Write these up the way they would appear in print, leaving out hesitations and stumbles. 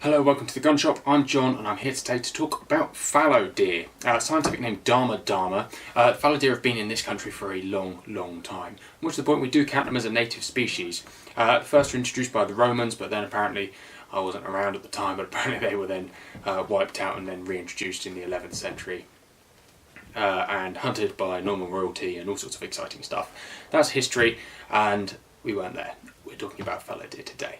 Hello, welcome to the Gun Shop. I'm John and I'm here today to talk about fallow deer. Scientific name Dama. Fallow deer have been in this country for a long time. Much to the point we do count them as a native species. First were introduced by the Romans, but then apparently, I wasn't around at the time, but apparently they were then wiped out and then reintroduced in the 11th century. And hunted by Norman royalty and all sorts of exciting stuff. That's history, and we weren't there. We're talking about fallow deer today.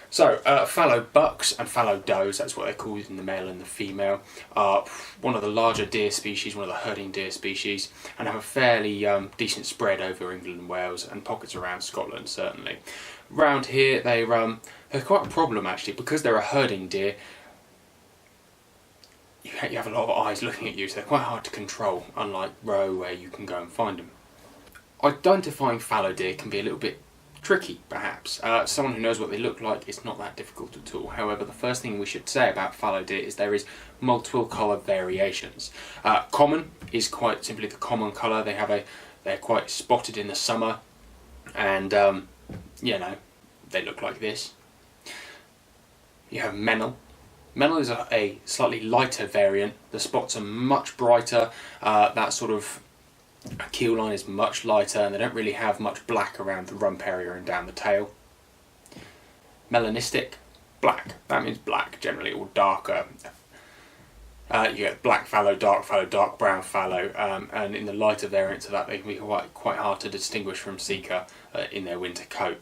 So, fallow bucks and fallow does, that's what they're called in the male and the female, are one of the larger deer species, one of the herding deer species, and have a fairly decent spread over England and Wales and pockets around Scotland, certainly. Round here, they're quite a problem actually, because they're a herding deer. You have a lot of eyes looking at you, so they're quite hard to control, unlike roe where you can go and find them. Identifying fallow deer can be a little bit tricky, perhaps. Someone who knows what they look like, it's not that difficult at all. However, the first thing we should say about fallow deer is there is multiple colour variations. Common is quite simply the common colour. They're quite spotted in the summer, and they look like this. You have Mennel. Mennel is a slightly lighter variant. The spots are much brighter. That sort of keel line is much lighter, and they don't really have much black around the rump area and down the tail. Melanistic, black. That means black generally, or darker. You get black fallow, dark brown fallow, and in the lighter variants of that, they can be quite hard to distinguish from Sika in their winter coat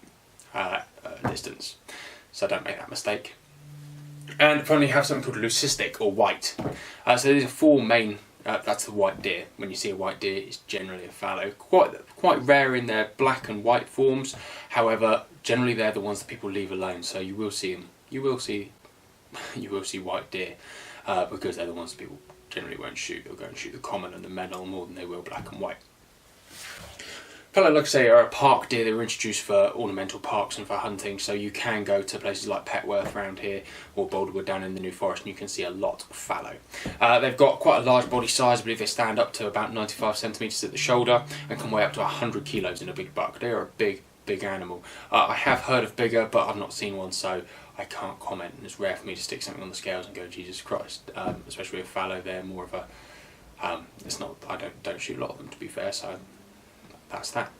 distance. So don't make that mistake. And finally, you have something called leucistic or white. So these are four main. That's the white deer. When you see a white deer, it's generally a fallow. Quite rare in their black and white forms. However, generally they're the ones that people leave alone. So you will see them. You will see white deer because they're the ones that people generally won't shoot. They'll go and shoot the common and the Mennel more than they will black and white. Fallow, like I say, are a park deer. They were introduced for ornamental parks and for hunting, so you can go to places like Petworth around here or Boulderwood down in the New Forest and you can see a lot of fallow. They've got quite a large body size. I believe they stand up to about 95 centimetres at the shoulder and can weigh up to 100 kilos in a big buck. They are a big animal. I have heard of bigger, but I've not seen one, so I can't comment. And it's rare for me to stick something on the scales and go, Jesus Christ. Especially with fallow, they're more of a... I don't shoot a lot of them, to be fair, so... That's that.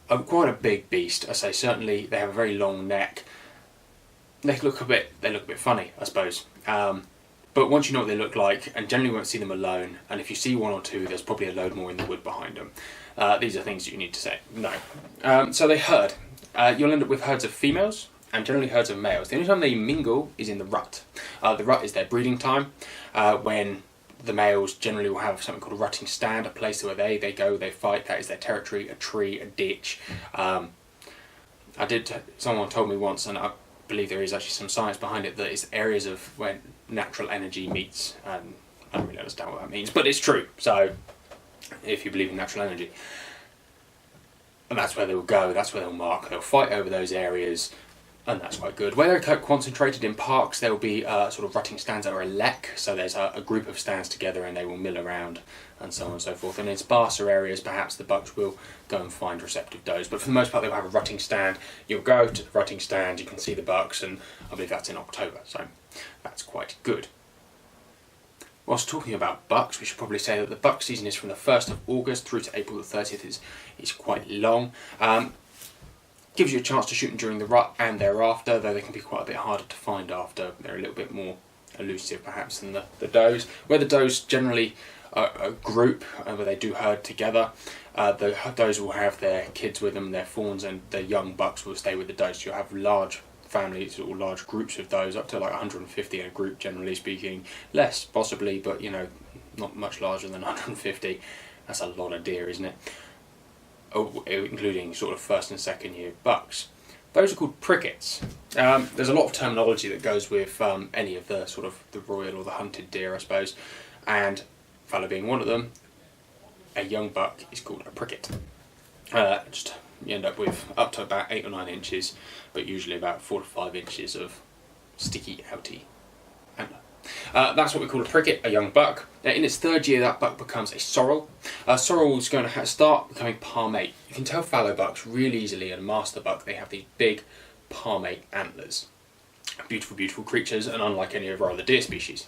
Quite a big beast, I say. Certainly, they have a very long neck. They look a bit funny, I suppose. But once you know what they look like, and generally you won't see them alone. And if you see one or two, there's probably a load more in the wood behind them. These are things that you need to know. So they herd. You'll end up with herds of females and generally herds of males. The only time they mingle is in the rut. The rut is their breeding time, when the males generally will have something called a rutting stand, a place where they go, they fight. That is their territory, a tree, a ditch. Someone told me once, and I believe there is actually some science behind it, that it's areas of where natural energy meets. I don't really understand what that means, but it's true. So, if you believe in natural energy. And that's where they'll go, that's where they'll mark. They'll fight over those areas. And that's quite good. Where they're concentrated in parks, there will be sort of rutting stands that are a lek, so there's a group of stands together and they will mill around and so on and so forth. And in sparser areas, perhaps the bucks will go and find receptive does, but for the most part they'll have a rutting stand. You'll go to the rutting stand, you can see the bucks, and I believe that's in October, so that's quite good. Whilst talking about bucks, we should probably say that the buck season is from the 1st of August through to April the 30th. It's quite long. Gives you a chance to shoot them during the rut and thereafter, though they can be quite a bit harder to find after. They're a little bit more elusive perhaps than the does. Where the does generally are a group, where they do herd together, the does will have their kids with them, their fawns, and their young bucks will stay with the does. You'll have large families or large groups of those, up to like 150 in a group generally speaking. Less possibly, but not much larger than 150. That's a lot of deer, isn't it? Including sort of first and second year bucks. Those are called prickets. There's a lot of terminology that goes with any of the sort of the royal or the hunted deer, I suppose, and fallow being one of them. A young buck is called a pricket. You end up with up to about 8 or 9 inches, but usually about 4 to 5 inches of sticky, outy antler. That's what we call a pricket, a young buck. In its 3rd year, that buck becomes a sorrel. Sorrel is going to start becoming palmate. You can tell fallow bucks really easily, and master buck, they have these big palmate antlers. Beautiful, beautiful creatures, and unlike any of our other deer species.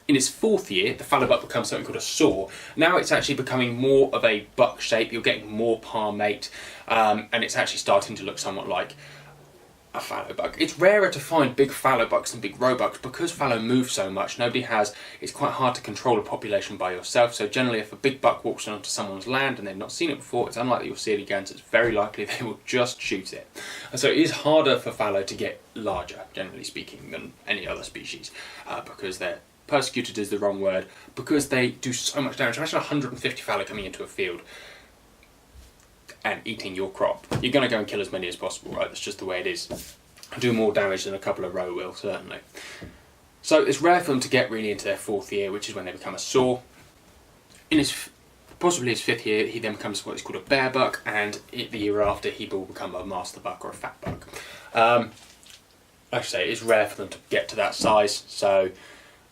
In its 4th year, the fallow buck becomes something called a soar. Now it's actually becoming more of a buck shape, you're getting more palmate, and it's actually starting to look somewhat like a fallow buck. It's rarer to find big fallow bucks than big roebucks because fallow moves so much. It's quite hard to control a population by yourself, so generally if a big buck walks onto someone's land and they've not seen it before, it's unlikely you'll see it again, so it's very likely they will just shoot it. And so it is harder for fallow to get larger, generally speaking, than any other species, because they're persecuted is the wrong word, because they do so much damage. Imagine 150 fallow coming into a field and eating your crop. You're going to go and kill as many as possible, right? That's just the way it is. Do more damage than a couple of roe will, certainly. So it's rare for them to get really into their 4th year, which is when they become a soar. In possibly his 5th year, he then becomes what is called a bear buck, and the year after he will become a master buck or a fat buck. Like I say, it's rare for them to get to that size, so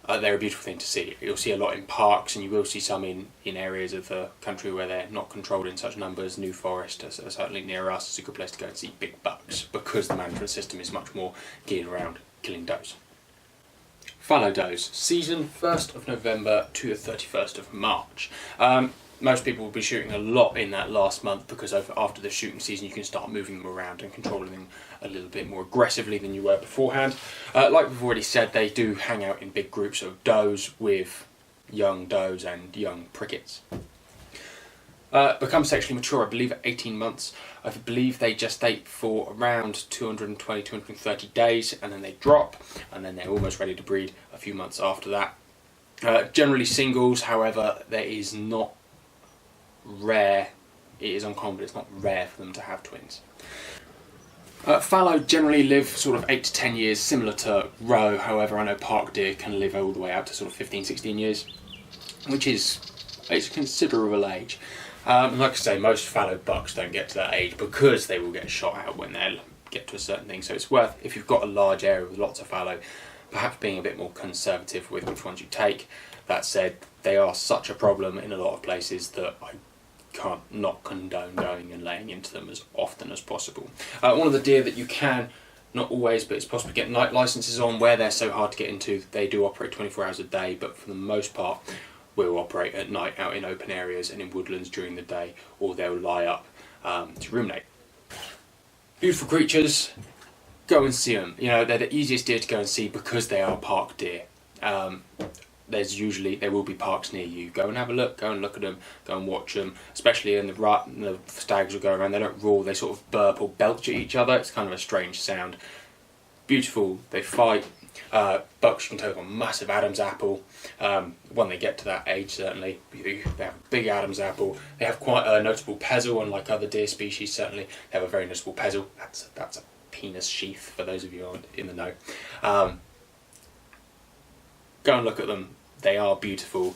they're a beautiful thing to see. You'll see a lot in parks, and you will see some in areas of the country where they're not controlled in such numbers. New Forest, certainly near us, is a good place to go and see big bucks because the management system is much more geared around killing does. Fallow does, season 1st of November to the 31st of March. Most people will be shooting a lot in that last month because after the shooting season you can start moving them around and controlling them a little bit more aggressively than you were beforehand. Like we've already said, they do hang out in big groups of does with young does and young prickets. Become sexually mature, I believe, at 18 months. I believe they gestate for around 220, 230 days, and then they drop, and then they're almost ready to breed a few months after that. Generally singles, however, there is not rare, it is uncommon, but it's not rare for them to have twins. Fallow generally live sort of 8 to 10 years, similar to roe. However, I know park deer can live all the way out to sort of 15, 16 years, which is a considerable age. Like I say, most fallow bucks don't get to that age because they will get shot out when they get to a certain thing. So it's worth, if you've got a large area with lots of fallow, perhaps being a bit more conservative with which ones you take. That said, they are such a problem in a lot of places that I can't not condone going and laying into them as often as possible. One of the deer that you can, not always, but it's possible to get night licenses on where they're so hard to get into. They do operate 24 hours a day, but for the most part will operate at night out in open areas and in woodlands during the day, or they'll lie up to ruminate. Beautiful creatures, go and see them. You know, they're the easiest deer to go and see because they are park deer. There will be parks near you. Go and have a look, go and look at them, go and watch them, especially in the stags will go around, they don't roar, they sort of burp or belch at each other. It's kind of a strange sound. Beautiful, they fight. Bucks you can tell have a massive Adam's apple. When they get to that age, certainly, they have a big Adam's apple. They have quite a notable pezzel, unlike other deer species, certainly. They have a very noticeable pezzel. That's a penis sheath, for those of you who aren't in the know. Go and look at them. They are beautiful.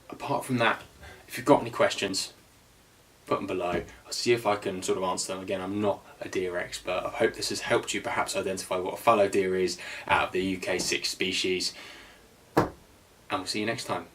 Apart from that, if you've got any questions, put them below. I'll see if I can sort of answer them. Again, I'm not a deer expert. I hope this has helped you perhaps identify what a fallow deer is out of the UK 6 species. And we'll see you next time.